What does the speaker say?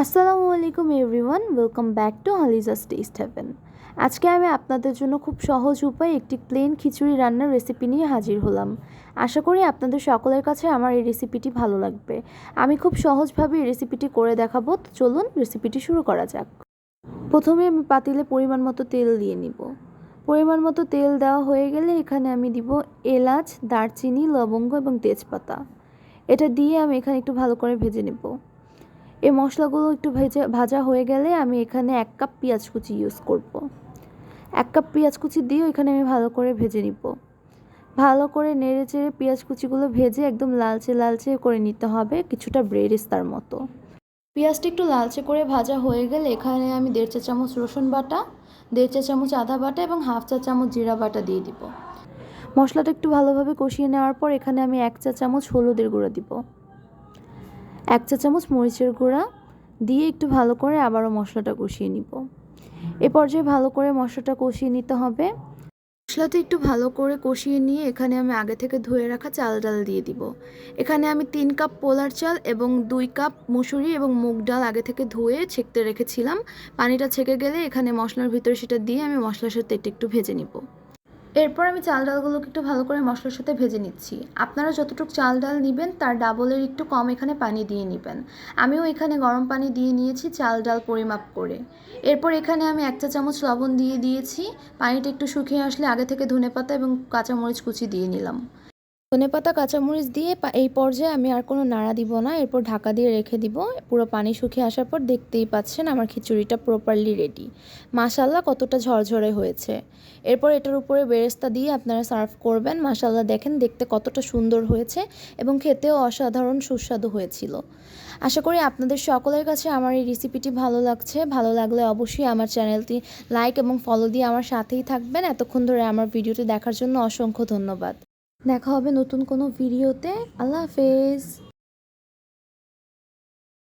আসসালামু আলাইকুম everyone, welcome back to Halija's taste heaven. আজকে আমি আপনাদের জন্য খুব সহজ উপায়ে একটি প্লেন খিচুড়ি রান্নার রেসিপি নিয়ে হাজির হলাম। আশা করি আপনাদের সকলের কাছে আমার এই রেসিপিটি ভালো লাগবে। আমি খুব সহজভাবে এই রেসিপিটি করে দেখাবো, তো চলুন রেসিপিটি শুরু করা যাক। প্রথমে আমি পাতিলে পরিমাণ মতো তেল দিয়ে নিব। পরিমাণ মতো তেল দেওয়া হয়ে গেলে এখানে আমি দিব এলাচ, দারচিনি, লবঙ্গ এবং তেজপাতা। এটা দিয়ে আমি এখানে একটু ভালো করে ভেজে নেব। এই মশলাগুলো একটু ভাজা হয়ে গেলে আমি এখানে 1 কাপ পেঁয়াজ কুচি ইউজ করব। 1 কাপ পেঁয়াজ কুচি দিয়ে এখানে আমি ভালো করে ভেজে নিব। ভালো করে নেড়ে চেড়ে পেঁয়াজ কুচিগুলো ভেজে একদম লালচে লালচে করে নিতে হবে, কিছুটা বেরেস্তার মতো। পেঁয়াজটা একটু লালচে করে ভাজা হয়ে গেলে এখানে আমি 1.5 চা চামচ রসুন বাটা, 1.5 চা চামচ আদা বাটা এবং 1/2 চা চামচ জিরা বাটা দিয়ে দিব। মশলাটা একটু ভালোভাবে কষিয়ে নেওয়ার পর এখানে আমি 1 চা চামচ হলুদের গুঁড়া দিব, 1 চা চামচ মরিচের গুঁড়া দিয়ে একটু ভালো করে আবারও মশলাটা কষিয়ে নিব। এ পর্যায়ে ভালো করে মশলাটা কষিয়ে নিতে হবে। মশলাটা একটু ভালো করে কষিয়ে নিয়ে এখানে আমি আগে থেকে ধুয়ে রাখা চাল ডাল দিয়ে দিব। এখানে আমি 3 কাপ পোলার চাল এবং 2 কাপ মুসুরি এবং মুগ ডাল আগে থেকে ধুয়ে ছেঁকতে রেখেছিলাম। পানিটা ছেঁকে গেলে এখানে মশলার ভিতরে সেটা দিয়ে আমি মশলার সাথে একটু ভেজে নিব। এরপর আমি চাল ডালগুলোকে একটু ভালো করে মশলার সাথে ভেজে নিচ্ছি। আপনারা যতটুকু চাল ডাল নেবেন তার ডাবলের একটু কম এখানে পানি দিয়ে নেবেন। আমিও এখানে গরম পানি দিয়ে নিয়েছি চাল ডাল পরিমাপ করে। এরপর এখানে আমি 1 চা চামচ লবণ দিয়ে দিয়েছি। পানিটা একটু শুকিয়ে আসলে আগে থেকে ধনেপাতা এবং কাঁচামরিচ কুচি দিয়ে নিলাম। ধনেপাতা কাঁচামরিচ দিয়ে এই পর্যায়ে আমি আর কোনো নাড়া দিব না, এরপর ঢাকা দিয়ে রেখে দিব। পুরো পানি শুকিয়ে আসার পর দেখতেই পাচ্ছেন আমার খিচুড়িটা প্রপারলি রেডি। মাশাআল্লাহ কতটা ঝরঝরে হয়েছে। এরপর এটার উপরে বেরেস্তা দিয়ে আপনারা সার্ভ করবেন। মাশাআল্লাহ দেখেন দেখতে কতটা সুন্দর হয়েছে এবং খেতেও অসাধারণ সুস্বাদু হয়েছিল। আশা করি আপনাদের সকলের কাছে আমার এই রেসিপিটি ভালো লাগছে। ভালো লাগলে অবশ্যই আমার চ্যানেলটি লাইক এবং ফলো দিয়ে আমার সাথেই থাকবেন। এতক্ষণ ধরে আমার ভিডিওটি দেখার জন্য অসংখ্য ধন্যবাদ। দেখা হবে নতুন কোনো ভিডিওতে। আল্লাহ হাফেজ।